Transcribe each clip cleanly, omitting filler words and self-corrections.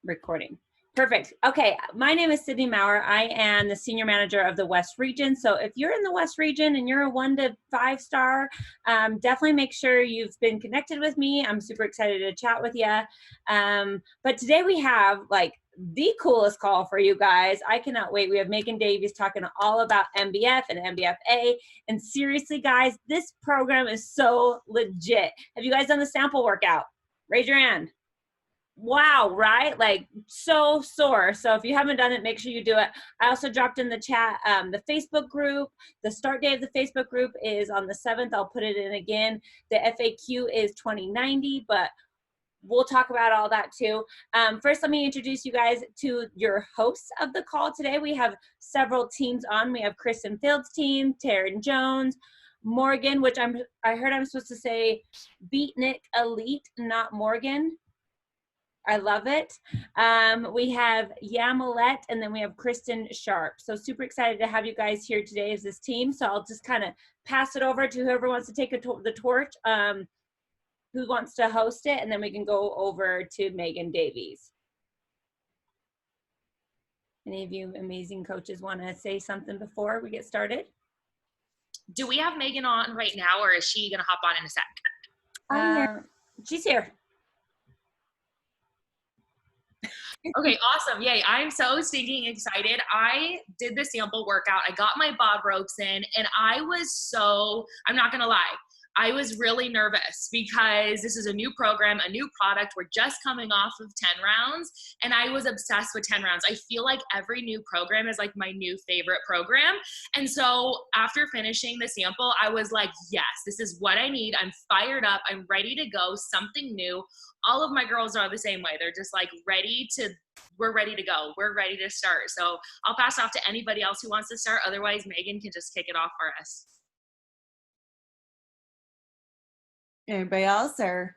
Recording. Perfect. Okay. My name is Sydney Maurer. I am the senior manager of the West region. So if you're in the West region and you're a 1 to 5 star, definitely make sure you've been connected with me. I'm super excited to chat with you. But today we have like the coolest call for you guys. I cannot wait. We have Megan Davies talking all about MBF and MBFA. And seriously, guys, this program is so legit. Have you guys done the sample workout? Raise your hand. Wow, right? Like so sore. So if you haven't done it, make sure you do it. I also dropped in the chat the Facebook group. The start date of the Facebook group is on the 7th. I'll put it in again. The FAQ is 2090, but we'll talk about all that too. First, let me introduce you guys to your hosts of the call today. We have several teams on. We have Kristen Fields' team, Taryn Jones, Morgan, which I heard I'm supposed to say Beatnik Elite, not Morgan. I love it. We have Yamilet, and then we have Kristen Sharp. So super excited to have you guys here today as this team. So I'll just kind of pass it over to whoever wants to take the torch, who wants to host it, and then we can go over to Megan Davies. Any of you amazing coaches want to say something before we get started? Do we have Megan on right now, or is she going to hop on in a sec? She's here. Okay, awesome. Yay. I'm so stinking excited. I did the sample workout. I got my bod ropes in, and I'm not going to lie, I was really nervous because this is a new program, a new product. We're just coming off of 10 rounds, and I was obsessed with 10 rounds. I feel like every new program is like my new favorite program. And so after finishing the sample, I was like, yes, this is what I need. I'm fired up. I'm ready to go. Something new. All of my girls are the same way. They're just like we're ready to go. We're ready to start. So I'll pass off to anybody else who wants to start. Otherwise, Megan can just kick it off for us. Anybody else or?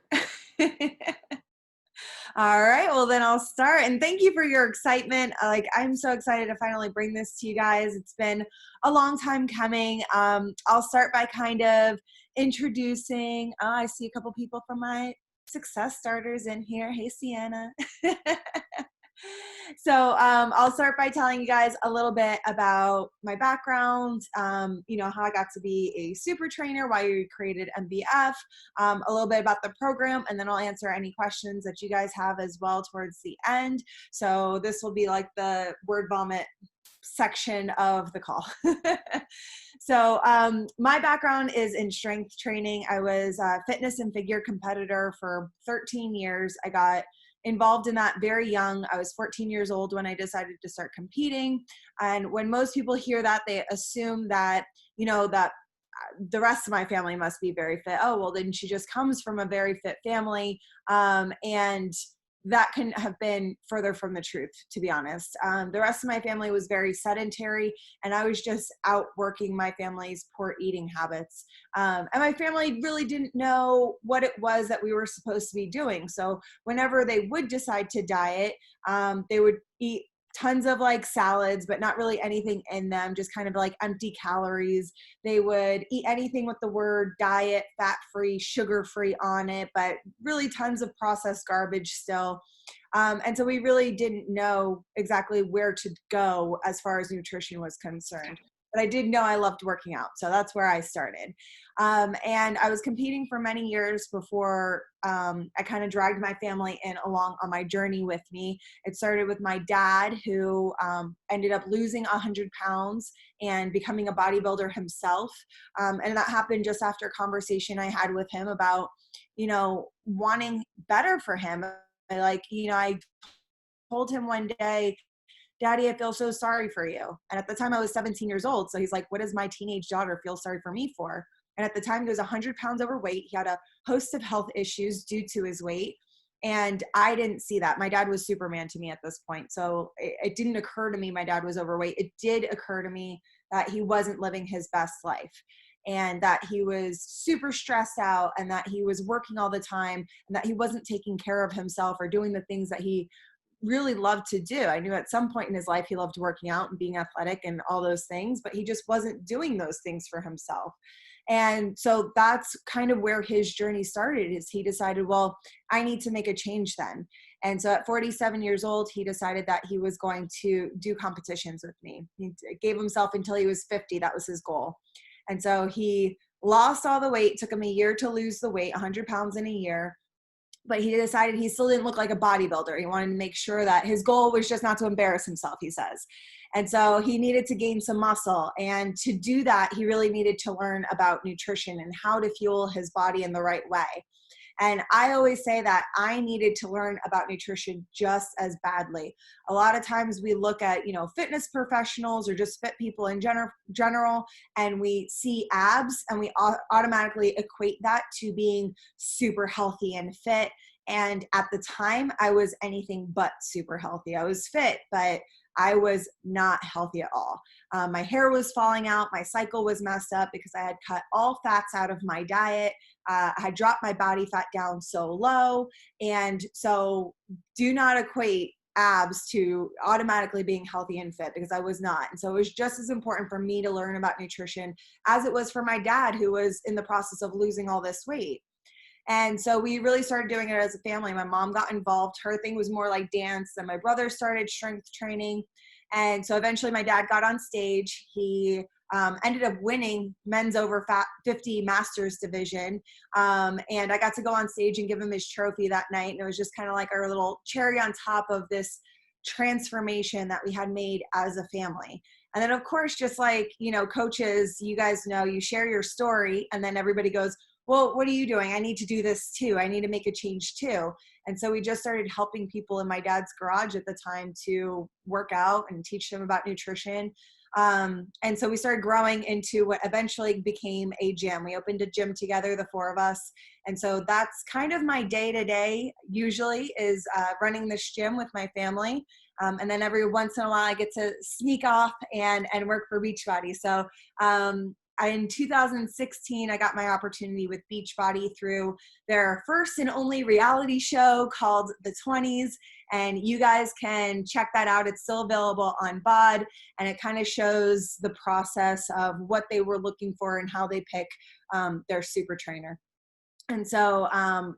All right, well then I'll start. And thank you for your excitement. I'm so excited to finally bring this to you guys. It's been a long time coming. I'll start by kind of introducing, I see a couple people from my success starters in here. Hey, Sienna. So I'll start by telling you guys a little bit about my background, how I got to be a super trainer, why we created MBF, a little bit about the program, and then I'll answer any questions that you guys have as well towards the end. So this will be like the word vomit section of the call. So my background is in strength training. I was a fitness and figure competitor for 13 years. I got involved in that very young. I was 14 years old when I decided to start competing. And when most people hear that, they assume that, that the rest of my family must be very fit. Oh, well, then she just comes from a very fit family. And that couldn't have been further from the truth, to be honest. The rest of my family was very sedentary, and I was just out working my family's poor eating habits. And my family really didn't know what it was that we were supposed to be doing. So whenever they would decide to diet, they would eat tons of like salads, but not really anything in them, just kind of like empty calories. They would eat anything with the word diet, fat-free, sugar-free on it, but really tons of processed garbage still. And so we really didn't know exactly where to go as far as nutrition was concerned. But I did know I loved working out. So that's where I started. And I was competing for many years before I kind of dragged my family in along on my journey with me. It started with my dad, who ended up losing 100 pounds and becoming a bodybuilder himself. And that happened just after a conversation I had with him about, wanting better for him. I told him one day, Daddy, I feel so sorry for you. And at the time I was 17 years old. So he's like, what does my teenage daughter feel sorry for me for? And at the time he was 100 pounds overweight. He had a host of health issues due to his weight. And I didn't see that. My dad was Superman to me at this point. So it didn't occur to me my dad was overweight. It did occur to me that he wasn't living his best life, and that he was super stressed out, and that he was working all the time, and that he wasn't taking care of himself or doing the things that he really loved to do. I knew at some point in his life he loved working out and being athletic and all those things, but he just wasn't doing those things for himself. And so that's kind of where his journey started, is he decided, well, I need to make a change then. And so at 47 years old, he decided that he was going to do competitions with me. He gave himself until he was 50. That was his goal. And so he lost all the weight. It took him a year to lose the weight, 100 pounds in a year. But he decided he still didn't look like a bodybuilder. He wanted to make sure that his goal was just not to embarrass himself, he says. And so he needed to gain some muscle. And to do that, he really needed to learn about nutrition and how to fuel his body in the right way. And I always say that I needed to learn about nutrition just as badly. A lot of times we look at, fitness professionals or just fit people in general, and we see abs and we automatically equate that to being super healthy and fit. And at the time, I was anything but super healthy. I was fit, but I was not healthy at all. My hair was falling out. My cycle was messed up because I had cut all fats out of my diet. I had dropped my body fat down so low. And so do not equate abs to automatically being healthy and fit, because I was not. And so it was just as important for me to learn about nutrition as it was for my dad, who was in the process of losing all this weight. And so we really started doing it as a family. My mom got involved. Her thing was more like dance. And my brother started strength training. And so eventually my dad got on stage. He ended up winning men's over 50 masters division. And I got to go on stage and give him his trophy that night. And it was just kind of like our little cherry on top of this transformation that we had made as a family. And then of course, just like, coaches, you guys know, you share your story and then everybody goes, well, what are you doing? I need to do this too. I need to make a change too. And so we just started helping people in my dad's garage at the time to work out and teach them about nutrition. And so we started growing into what eventually became a gym. We opened a gym together, the four of us. And so that's kind of my day-to-day usually is running this gym with my family. And then every once in a while I get to sneak off and work for Beachbody. So in 2016, I got my opportunity with Beachbody through their first and only reality show called The 20s. And you guys can check that out. It's still available on BOD. And it kind of shows the process of what they were looking for and how they pick their super trainer. And so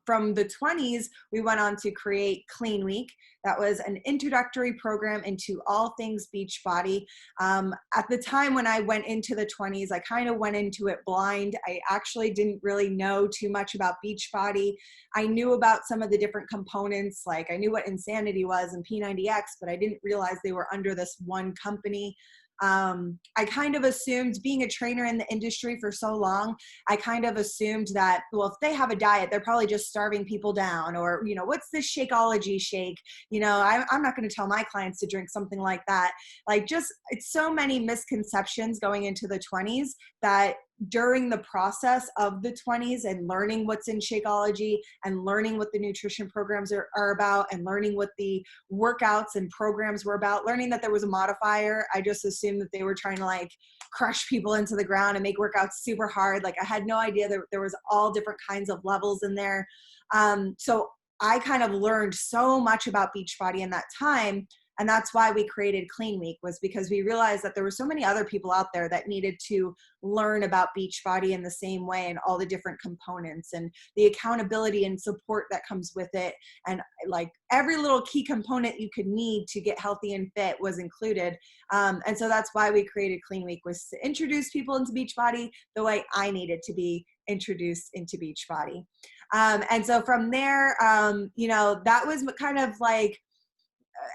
from the 20s, we went on to create Clean Week. That was an introductory program into all things Beachbody. At the time when I went into the 20s, I kind of went into it blind. I actually didn't really know too much about Beachbody. I knew about some of the different components, like I knew what Insanity was and P90X, but I didn't realize they were under this one company. I kind of assumed, being a trainer in the industry for so long, I kind of assumed that, well, if they have a diet, they're probably just starving people down, or, what's this Shakeology shake? I'm not going to tell my clients to drink something like that. It's so many misconceptions going into the 20s that during the process of the 20s and learning what's in Shakeology and learning what the nutrition programs are about and learning what the workouts and programs were about, learning that there was a modifier, I just assumed that they were trying to crush people into the ground and make workouts super hard. I had no idea that there was all different kinds of levels in there. So I kind of learned so much about Beachbody in that time. And that's why we created Clean Week, was because we realized that there were so many other people out there that needed to learn about Beachbody in the same way, and all the different components and the accountability and support that comes with it. And every little key component you could need to get healthy and fit was included. And so that's why we created Clean Week, was to introduce people into Beachbody the way I needed to be introduced into Beachbody. And so from there, that was kind of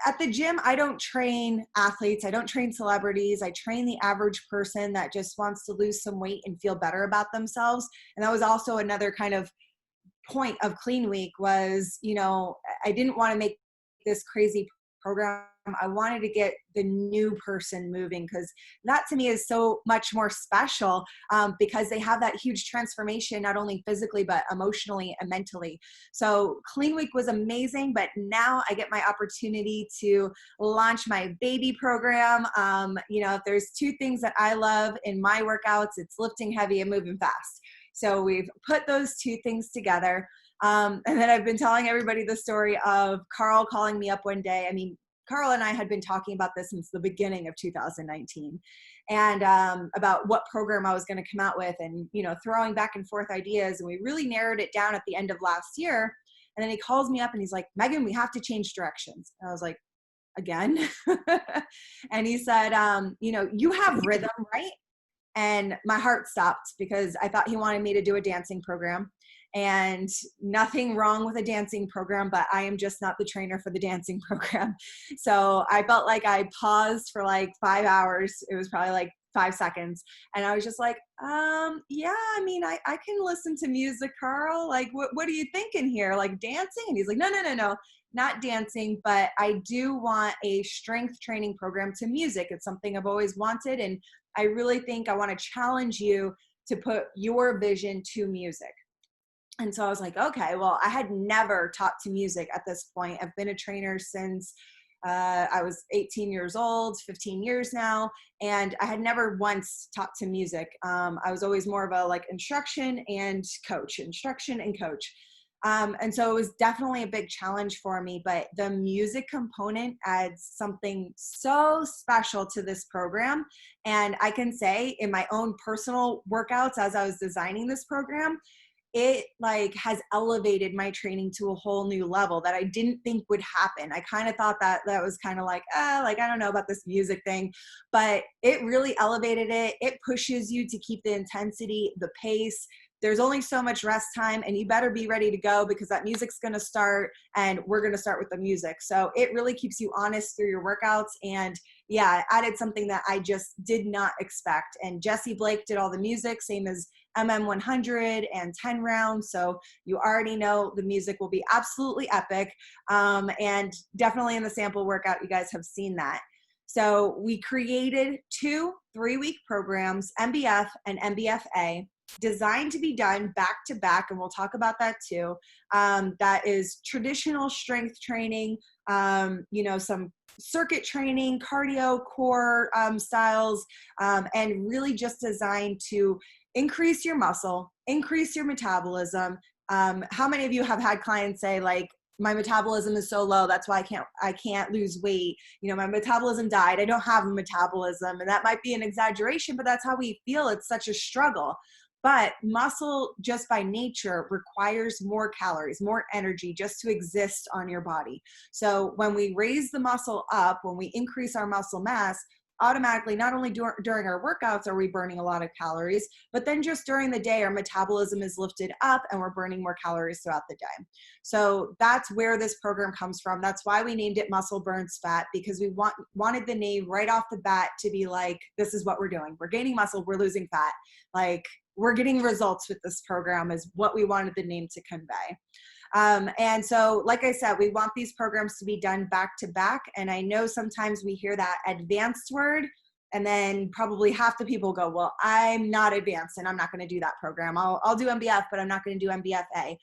at the gym, I don't train athletes. I don't train celebrities. I train the average person that just wants to lose some weight and feel better about themselves. And that was also another kind of point of Clean Week was, I didn't want to make this crazy program. I wanted to get the new person moving, because that to me is so much more special, because they have that huge transformation, not only physically, but emotionally and mentally. So Clean Week was amazing, but now I get my opportunity to launch my baby program. If there's two things that I love in my workouts, it's lifting heavy and moving fast. So we've put those two things together. And then I've been telling everybody the story of Carl calling me up one day. Carl and I had been talking about this since the beginning of 2019, and about what program I was going to come out with, and, throwing back and forth ideas. And we really narrowed it down at the end of last year. And then he calls me up and he's like, Megan, we have to change directions. And I was like, again? And he said, you have rhythm, right? And my heart stopped because I thought he wanted me to do a dancing program, and nothing wrong with a dancing program, but I am just not the trainer for the dancing program. So I felt like I paused for like 5 hours. It was probably like 5 seconds. And I was just like, yeah, I mean, I can listen to music, Carl. Like, what are you thinking here? Like dancing? And he's like, no, not dancing, but I do want a strength training program to music. It's something I've always wanted. And I really think I want to challenge you to put your vision to music. And so I was like, okay, well, I had never taught to music at this point. I've been a trainer since I was 18 years old, 15 years now, and I had never once taught to music. I was always more of a like instruction and coach. And so it was definitely a big challenge for me, but the music component adds something so special to this program. And I can say in my own personal workouts, as I was designing this program, it like has elevated my training to a whole new level that I didn't think would happen. I kind of thought that was kind of like, I don't know about this music thing, but it really elevated it. It pushes you to keep the intensity, the pace. There's only so much rest time, and you better be ready to go because that music's going to start, and we're going to start with the music. So it really keeps you honest through your workouts. And yeah, it added something that I just did not expect. And Jesse Blake did all the music, same as MM100 and 10 rounds. So you already know the music will be absolutely epic. And definitely in the sample workout, you guys have seen that. So we created 2 3-week programs, MBF and MBFA, designed to be done back to back, and we'll talk about that too. That is traditional strength training, some circuit training, cardio, core styles, and really just designed to increase your muscle, increase your metabolism. How many of you have had clients say like, my metabolism is so low, that's why I can't lose weight. My metabolism died. I don't have a metabolism. And that might be an exaggeration, but that's how we feel. It's such a struggle. But muscle, just by nature, requires more calories, more energy just to exist on your body. So when we raise the muscle up, when we increase our muscle mass, automatically, not only during our workouts are we burning a lot of calories, but then just during the day, our metabolism is lifted up and we're burning more calories throughout the day. So that's where this program comes from. That's why we named it Muscle Burns Fat, because we wanted the name right off the bat to be like, this is what we're doing. We're gaining muscle, we're losing fat. Like, we're getting results with this program is what we wanted the name to convey. And so, like I said, we want these programs to be done back to back. And I know sometimes we hear that advanced word, and then probably half the people go, well, I'm not advanced and I'm not going to do that program. I'll do MBF, but I'm not going to do MBFA.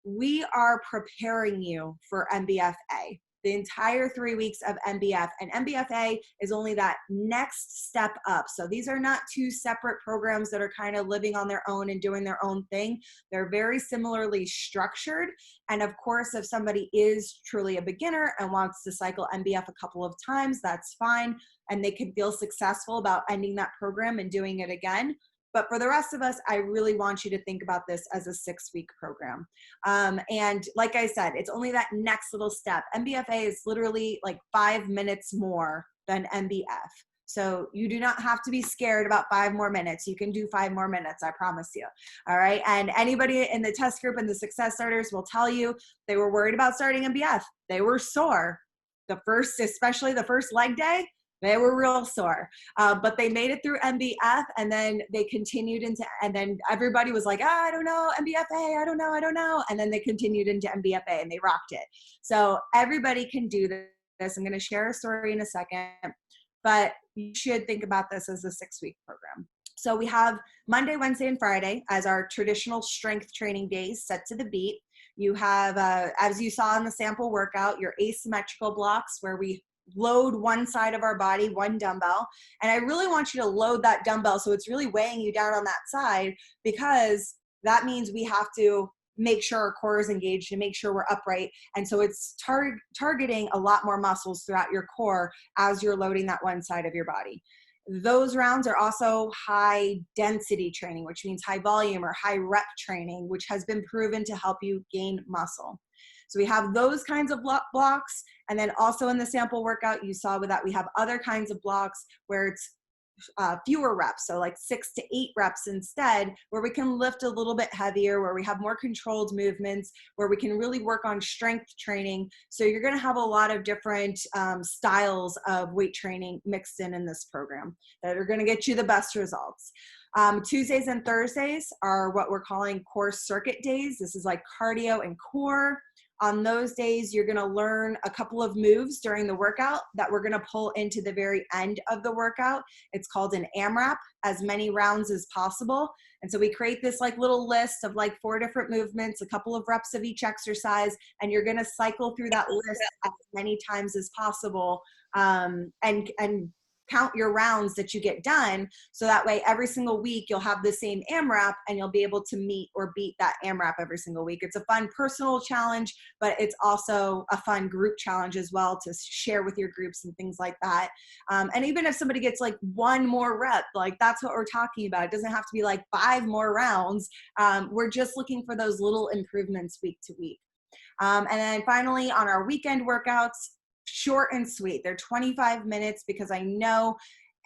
We are preparing you for MBFA. The entire 3 weeks of MBF, and MBFA is only that next step up. So these are not 2 separate programs that are kind of living on their own and doing their own thing. They're very similarly structured. And of course, if somebody is truly a beginner and wants to cycle MBF a couple of times, that's fine. And they can feel successful about ending that program and doing it again. But for the rest of us, I really want you to think about this as a 6-week program. And like I said, it's only that next little step. MBFA is literally like 5 minutes more than MBF. So you do not have to be scared about 5 more minutes. You can do 5 more minutes, I promise you. All right. And anybody in the test group and the success starters will tell you they were worried about starting MBF. They were sore. Especially the first leg day, they were real sore, but they made it through MBF, and then they continued and then everybody was like, I don't know, MBFA, I don't know. And then they continued into MBFA and they rocked it. So everybody can do this. I'm going to share a story in a second, but you should think about this as a 6-week program. So we have Monday, Wednesday, and Friday as our traditional strength training days set to the beat. You have, as you saw in the sample workout, your asymmetrical blocks where we load one side of our body, one dumbbell. And I really want you to load that dumbbell so it's really weighing you down on that side, because that means we have to make sure our core is engaged and make sure we're upright. And so it's targeting a lot more muscles throughout your core as you're loading that one side of your body. Those rounds are also high density training, which means high volume or high rep training, which has been proven to help you gain muscle. So we have those kinds of blocks. And then also in the sample workout, you saw with that we have other kinds of blocks where it's fewer reps, so like 6 to 8 reps instead, where we can lift a little bit heavier, where we have more controlled movements, where we can really work on strength training. So you're going to have a lot of different styles of weight training mixed in this program that are going to get you the best results. Tuesdays and Thursdays are what we're calling core circuit days. This is like cardio and core. On those days, you're going to learn a couple of moves during the workout that we're going to pull into the very end of the workout. It's called an AMRAP, as many rounds as possible. And so we create this like little list of like 4 different movements, a couple of reps of each exercise, and you're going to cycle through that list as many times as possible, and count your rounds that you get done. So that way every single week you'll have the same AMRAP and you'll be able to meet or beat that AMRAP every single week. It's a fun personal challenge, but it's also a fun group challenge as well to share with your groups and things like that. And even if somebody gets like 1 more rep, like that's what we're talking about. It doesn't have to be like 5 more rounds. We're just looking for those little improvements week to week. And then finally on our weekend workouts, short and sweet. They're 25 minutes because I know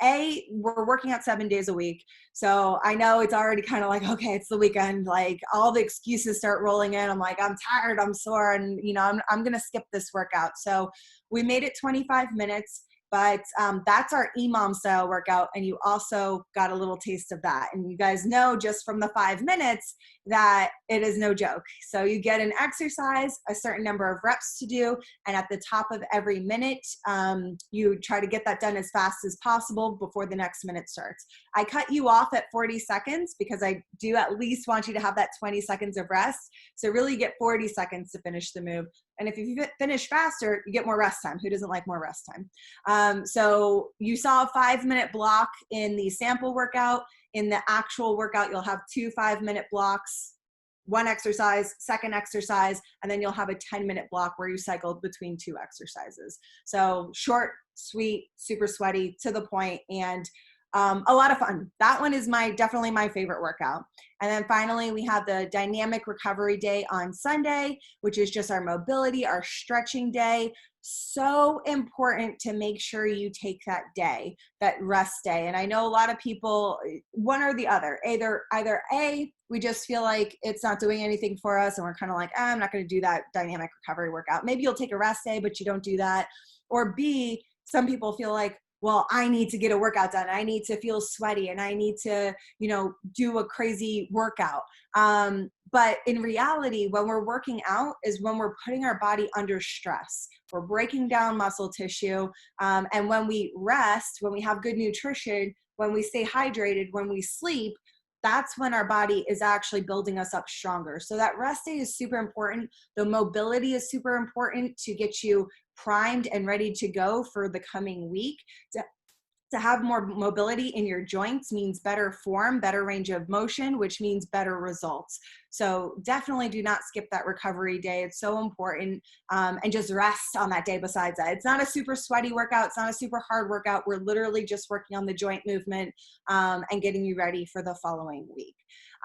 we're working out 7 days a week. So I know it's already kind of like, okay, it's the weekend. Like all the excuses start rolling in. I'm like, I'm tired, I'm sore. And I'm going to skip this workout. So we made it 25 minutes. But that's our EMOM style workout. And you also got a little taste of that. And you guys know just from the 5 minutes that it is no joke. So you get an exercise, a certain number of reps to do. And at the top of every minute, you try to get that done as fast as possible before the next minute starts. I cut you off at 40 seconds because I do at least want you to have that 20 seconds of rest. So really you get 40 seconds to finish the move. And if you finish faster, you get more rest time. Who doesn't like more rest time? So you saw a 5-minute block in the sample workout. In the actual workout, you'll have 2 5-minute blocks, 1 exercise, 2nd exercise, and then you'll have a 10-minute block where you cycle between 2 exercises. So short, sweet, super sweaty, to the point, and a lot of fun. That one is definitely my favorite workout. And then finally, we have the dynamic recovery day on Sunday, which is just our mobility, our stretching day. So important to make sure you take that day, that rest day. And I know a lot of people, one or the other, either A, we just feel like it's not doing anything for us and we're kind of like, I'm not going to do that dynamic recovery workout. Maybe you'll take a rest day, but you don't do that. Or B, some people feel like, well, I need to get a workout done. I need to feel sweaty and I need to, do a crazy workout. But in reality, when we're working out is when we're putting our body under stress. We're breaking down muscle tissue. And when we rest, when we have good nutrition, when we stay hydrated, when we sleep, that's when our body is actually building us up stronger. So that rest day is super important. The mobility is super important to get you primed and ready to go for the coming week. To have more mobility in your joints means better form, better range of motion, which means better results. So definitely do not skip that recovery day. It's so important. And just rest on that day besides that. It's not a super sweaty workout. It's not a super hard workout. We're literally just working on the joint movement and getting you ready for the following week.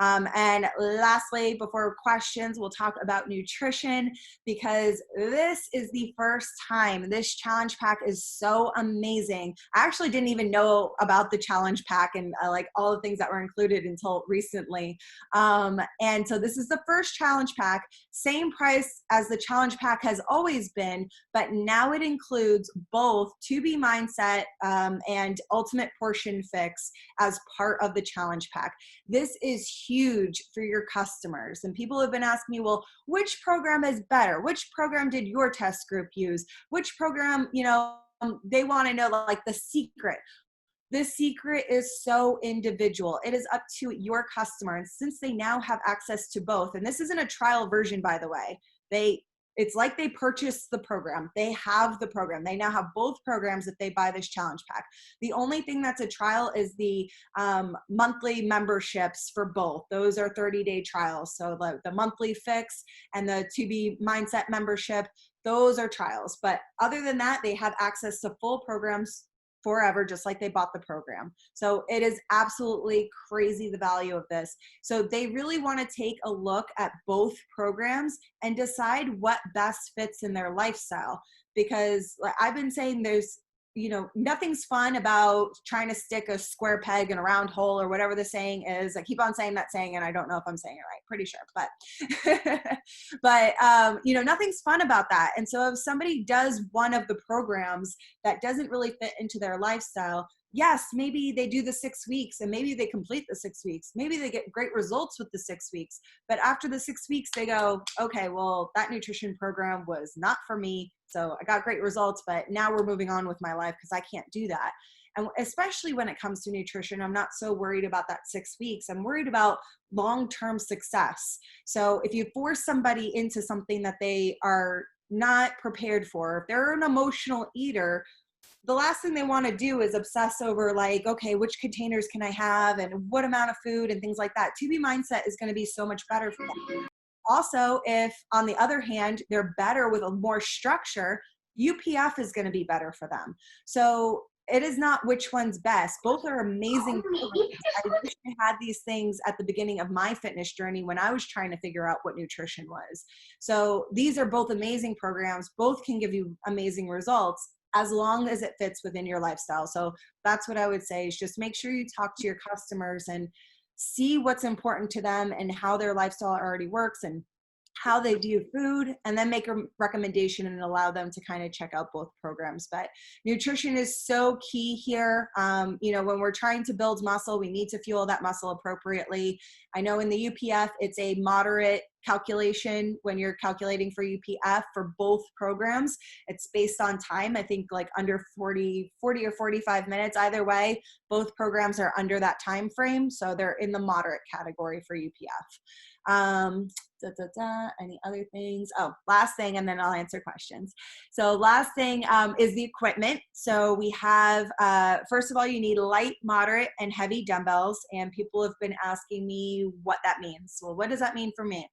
And lastly, before questions, we'll talk about nutrition, because this is the first time. This challenge pack is so amazing. I actually didn't even know about the challenge pack and like all the things that were included until recently. And so this is the first challenge pack, same price as the challenge pack has always been, but now it includes both 2B Mindset and Ultimate Portion Fix as part of the challenge pack. This is huge for your customers. And people have been asking me, well, which program is better? Which program did your test group use? Which program, they want to know like the secret. The secret is so individual. It is up to your customer. And since they now have access to both, and this isn't a trial version, by the way, it's like they purchased the program. They have the program. They now have both programs if they buy this challenge pack. The only thing that's a trial is the monthly memberships for both. Those are 30-day trials. So the monthly fix and the 2B Mindset membership, those are trials. But other than that, they have access to full programs forever, just like they bought the program. So it is absolutely crazy, the value of this. So they really want to take a look at both programs and decide what best fits in their lifestyle. Because like I've been saying, there's, nothing's fun about trying to stick a square peg in a round hole, or whatever the saying is. I keep on saying that saying, and I don't know if I'm saying it right, pretty sure, but nothing's fun about that. And so if somebody does one of the programs that doesn't really fit into their lifestyle, yes, maybe they do the 6 weeks and maybe they complete the 6 weeks. Maybe they get great results with the 6 weeks, but after the 6 weeks, they go, okay, well, that nutrition program was not for me. So I got great results, but now we're moving on with my life because I can't do that. And especially when it comes to nutrition, I'm not so worried about that 6 weeks. I'm worried about long-term success. So if you force somebody into something that they are not prepared for, if they're an emotional eater, the last thing they want to do is obsess over like, okay, which containers can I have and what amount of food and things like that. 2B mindset is going to be so much better for them. Also, if on the other hand, they're better with a more structure, UPF is going to be better for them. So it is not which one's best. Both are amazing programs. I wish I had these things at the beginning of my fitness journey when I was trying to figure out what nutrition was. So these are both amazing programs. Both can give you amazing results as long as it fits within your lifestyle. So that's what I would say, is just make sure you talk to your customers and see what's important to them and how their lifestyle already works and how they view food, and then make a recommendation and allow them to kind of check out both programs. But nutrition is so key here. When we're trying to build muscle, we need to fuel that muscle appropriately. I know in the UPF, it's a moderate calculation when you're calculating for UPF for both programs. It's based on time, I think like under 40 or 45 minutes. Either way, both programs are under that time frame. So they're in the moderate category for UPF. Any other things? Oh, last thing, and then I'll answer questions. So last thing is the equipment. So we have, first of all, you need light, moderate, and heavy dumbbells. And people have been asking me what that means. Well, what does that mean for me?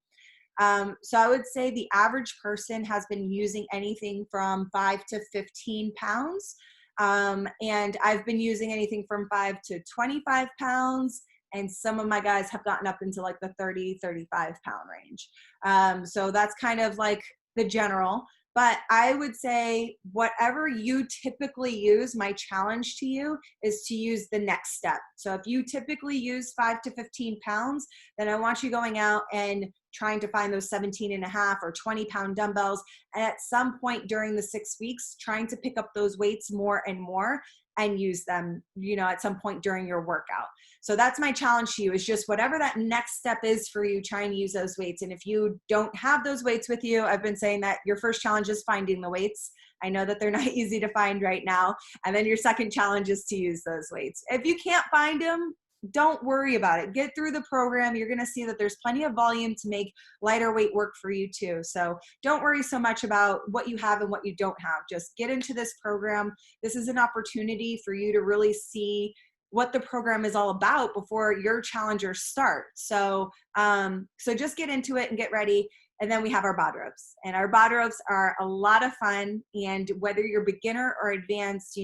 So I would say the average person has been using anything from 5 to 15 pounds. And I've been using anything from 5 to 25 pounds. And some of my guys have gotten up into like the 30, 35 pound range. So that's kind of like the general. But I would say whatever you typically use, my challenge to you is to use the next step. So if you typically use 5 to 15 pounds, then I want you going out and trying to find those 17 and a half or 20 pound dumbbells. And at some point during the 6 weeks, trying to pick up those weights more and more and use them, at some point during your workout. So that's my challenge to you, is just whatever that next step is for you, trying to use those weights. And if you don't have those weights with you, I've been saying that your first challenge is finding the weights. I know that they're not easy to find right now. And then your second challenge is to use those weights. If you can't find them, don't worry about it. Get through the program. You're going to see that there's plenty of volume to make lighter weight work for you too. So don't worry so much about what you have and what you don't have. Just get into this program. This is an opportunity for you to really see what the program is all about before your challengers start. So just get into it and get ready. And then we have our bod ropes, and our bod ropes are a lot of fun. And whether you're beginner or advanced,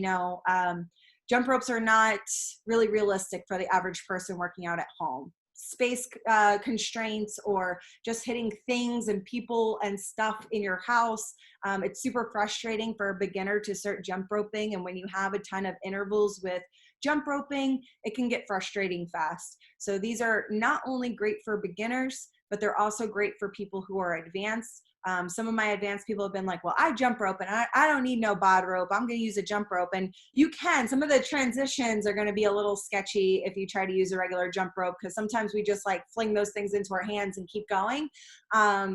jump ropes are not really realistic for the average person working out at home. Space constraints or just hitting things and people and stuff in your house. It's super frustrating for a beginner to start jump roping. And when you have a ton of intervals with jump roping, it can get frustrating fast. So these are not only great for beginners, but they're also great for people who are advanced. Some of my advanced people have been like, well, I jump rope and I don't need no bod rope. I'm going to use a jump rope. And you can. Some of the transitions are going to be a little sketchy if you try to use a regular jump rope, because sometimes we just like fling those things into our hands and keep going.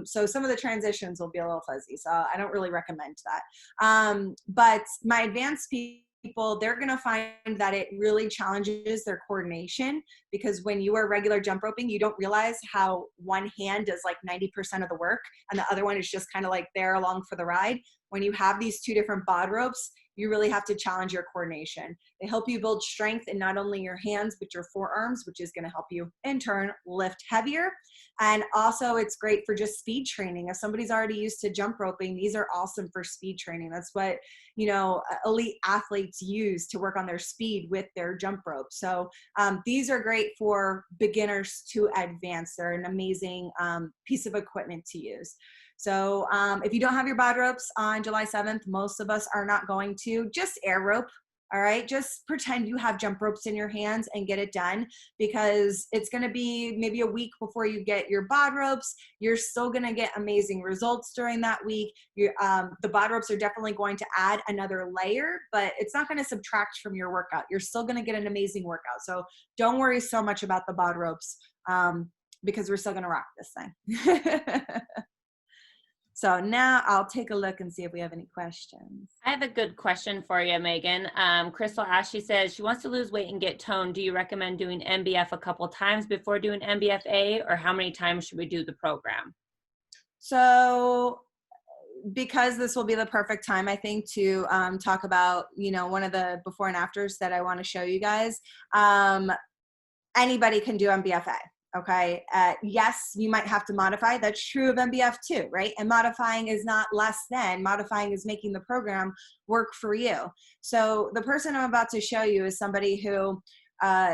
So some of the transitions will be a little fuzzy. So I don't really recommend that. But my advanced people, they're going to find that it really challenges their coordination, because when you are regular jump roping, you don't realize how one hand does like 90% of the work and the other one is just kind of like there along for the ride. when you have these two different bod ropes, you really have to challenge your coordination. They help you build strength in not only your hands, but your forearms, which is going to help you in turn lift heavier. And also it's great for just speed training. If somebody's already used to jump roping, these are awesome for speed training. That's what, elite athletes use to work on their speed with their jump rope. So these are great for beginners to advanced. They're an amazing piece of equipment to use. So if you don't have your bod ropes on July 7th, most of us are not going to. Just air rope, all right? Just pretend you have jump ropes in your hands and get it done, because it's going to be maybe a week before you get your bod ropes. You're still going to get amazing results during that week. The bod ropes are definitely going to add another layer, but it's not going to subtract from your workout. You're still going to get an amazing workout. So don't worry so much about the bod ropes because we're still going to rock this thing. So now I'll take a look and see if we have any questions. I have a good question for you, Megan. Crystal Ash, she says she wants to lose weight and get toned. Do you recommend doing MBF a couple times before doing MBFA, or how many times should we do the program? So because this will be the perfect time, I think, to talk about, one of the before and afters that I want to show you guys. Anybody can do MBFA. Okay. Yes, you might have to modify. That's true of MBF too, right? And modifying is not less than. Modifying is making the program work for you. So the person I'm about to show you is somebody who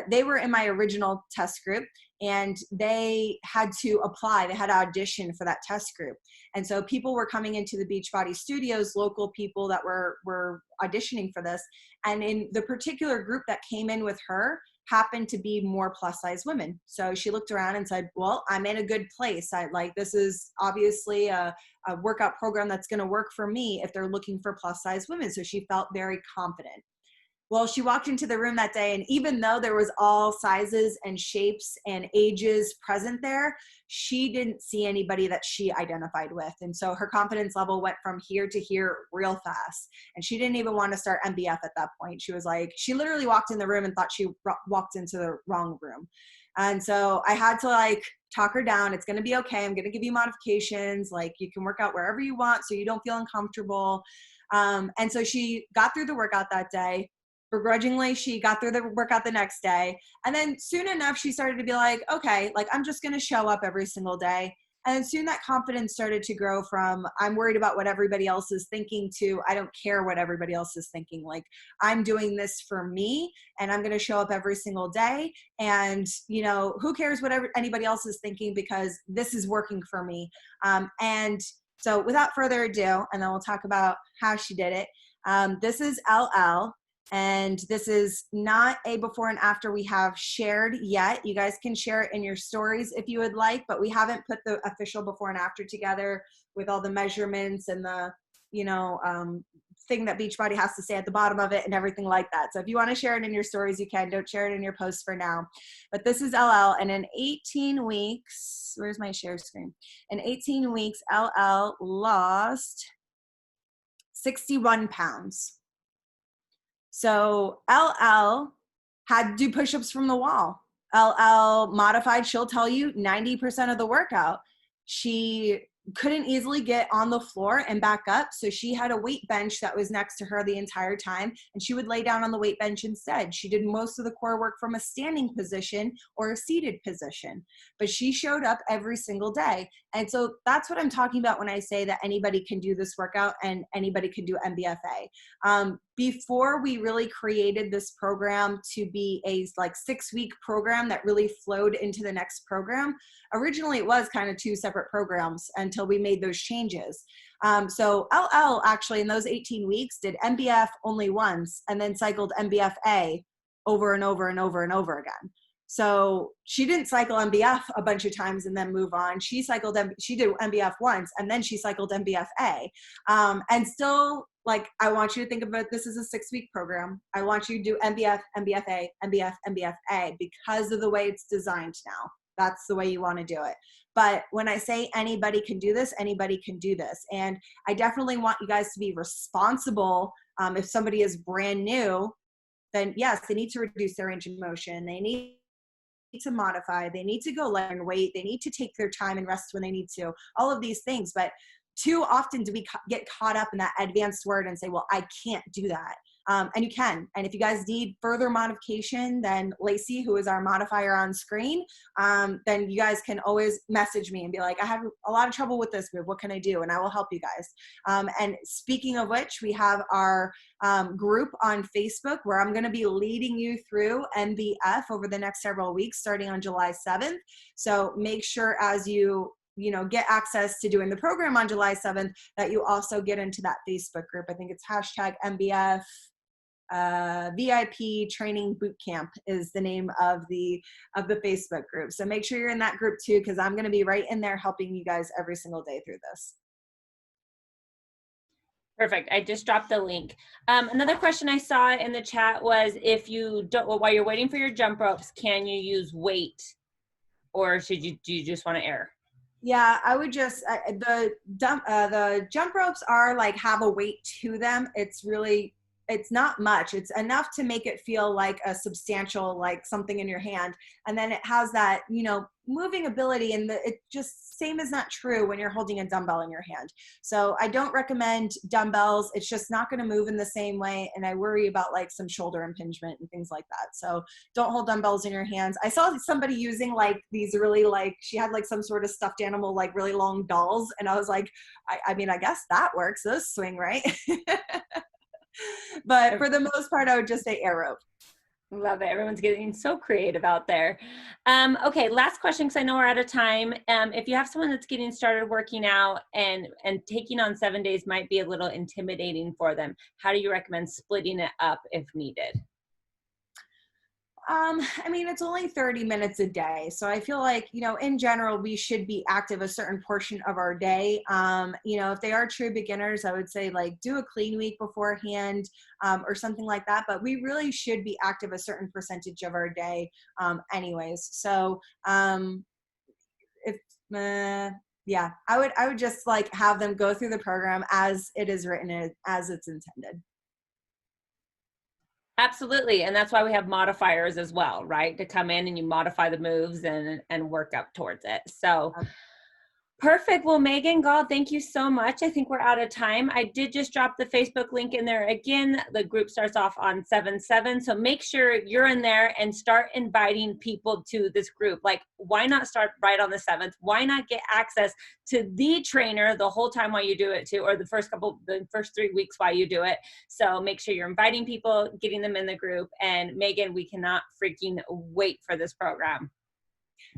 they were in my original test group, and they had to apply. They had to audition for that test group. And so people were coming into the Beachbody studios, local people that were auditioning for this. And in the particular group that came in with her, happened to be more plus size women. So she looked around and said, well, I'm in a good place. This is obviously a workout program that's going to work for me if they're looking for plus size women. So she felt very confident. Well, she walked into the room that day, and even though there was all sizes and shapes and ages present there, she didn't see anybody that she identified with. And so her confidence level went from here to here real fast. And she didn't even want to start MBF at that point. She was like, she literally walked in the room and thought she walked into the wrong room. And so I had to talk her down. It's going to be okay. I'm going to give you modifications. You can work out wherever you want so you don't feel uncomfortable. And so she got through the workout that day. Begrudgingly, she got through the workout the next day. And then soon enough, she started to be like, okay, I'm just going to show up every single day. And then soon that confidence started to grow from, I'm worried about what everybody else is thinking, to, I don't care what everybody else is thinking. I'm doing this for me, and I'm going to show up every single day. And, who cares what anybody else is thinking, because this is working for me. And so without further ado, and then we'll talk about how she did it. This is LL. And this is not a before and after we have shared yet. You guys can share it in your stories if you would like, but we haven't put the official before and after together with all the measurements and the, thing that Beachbody has to say at the bottom of it and everything like that. So if you want to share it in your stories, you can. Don't share it in your posts for now. But this is LL, and in 18 weeks, where's my share screen? In 18 weeks, LL lost 61 pounds. So LL had to do push-ups from the wall. LL modified, she'll tell you 90% of the workout. She couldn't easily get on the floor and back up. So she had a weight bench that was next to her the entire time, and she would lay down on the weight bench instead. She did most of the core work from a standing position or a seated position, but she showed up every single day. And so that's what I'm talking about when I say that anybody can do this workout and anybody can do MBFA. Before we really created this program to be a 6-week program that really flowed into the next program, originally it was kind of 2 separate programs until we made those changes. So LL actually in those 18 weeks did MBF only once, and then cycled MBFA over and over and over and over again. So she didn't cycle MBF a bunch of times and then move on. She did MBF once, and then she cycled MBFA. And still, I want you to think about this as a 6-week program. I want you to do MBF, MBFA, MBF, MBFA, because of the way it's designed now. That's the way you want to do it. But when I say anybody can do this, anybody can do this. And I definitely want you guys to be responsible. If somebody is brand new, then yes, they need to reduce their range of motion. They need to modify. They need to go lighter in weight. They need to take their time and rest when they need to. All of these things. But too often do we get caught up in that advanced word and say, well, I can't do that. And you can. And if you guys need further modification, then Lacey, who is our modifier on screen, then you guys can always message me and be like, I have a lot of trouble with this move. What can I do? And I will help you guys. And speaking of which, we have our group on Facebook where I'm going to be leading you through MVF over the next several weeks, starting on July 7th. So make sure as you get access to doing the program on July 7th, that you also get into that Facebook group. I think it's hashtag MBF VIP Training Bootcamp is the name of the Facebook group. So make sure you're in that group too, because I'm going to be right in there helping you guys every single day through this. Perfect. I just dropped the link. Another question I saw in the chat was, if you don't, well, while you're waiting for your jump ropes, can you use weight, or do you just want to air? Yeah, I would just, the jump ropes are like, have a weight to them. It's not much. It's enough to make it feel like a substantial, like something in your hand. And then it has that, moving ability, and it just same is not true when you're holding a dumbbell in your hand. So I don't recommend dumbbells. It's just not going to move in the same way. And I worry about like some shoulder impingement and things like that. So don't hold dumbbells in your hands. I saw somebody using like these really, like, she had like some sort of stuffed animal, like really long dolls. And I was like, I mean, I guess that works. Those swing, right? But for the most part, I would just say air rope. Love it. Everyone's getting so creative out there. Okay, last question, because I know we're out of time. If you have someone that's getting started working out and taking on 7 days might be a little intimidating for them, how do you recommend splitting it up if needed? I mean, it's only 30 minutes a day. So I feel like, in general, we should be active a certain portion of our day. If they are true beginners, I would say like do a clean week beforehand, or something like that. But we really should be active a certain percentage of our day, anyways. So, yeah, I would just like have them go through the program as it is written, as it's intended. Absolutely. And that's why we have modifiers as well, right? To come in and you modify the moves and work up towards it. So perfect. Well, Megan, Gall, thank you so much. I think we're out of time. I did just drop the Facebook link in there again. The group starts off on 7/7. So make sure you're in there and start inviting people to this group. Like, why not start right on the 7th? Why not get access to the trainer the whole time while you do it too, or the first 3 weeks while you do it? So make sure you're inviting people, getting them in the group. And Megan, we cannot freaking wait for this program.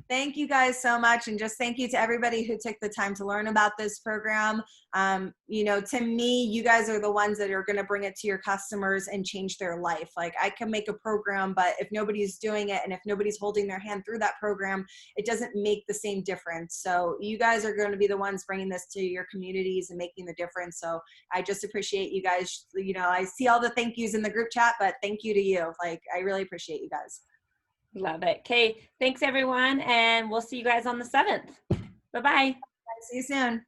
Thank you guys so much. And just thank you to everybody who took the time to learn about this program. To me, you guys are the ones that are going to bring it to your customers and change their life. Like, I can make a program, but if nobody's doing it and if nobody's holding their hand through that program, it doesn't make the same difference. So you guys are going to be the ones bringing this to your communities and making the difference. So I just appreciate you guys. I see all the thank yous in the group chat, but thank you to you. Like, I really appreciate you guys. Love it. Okay. Thanks everyone. And we'll see you guys on the 7th. Bye-bye. See you soon.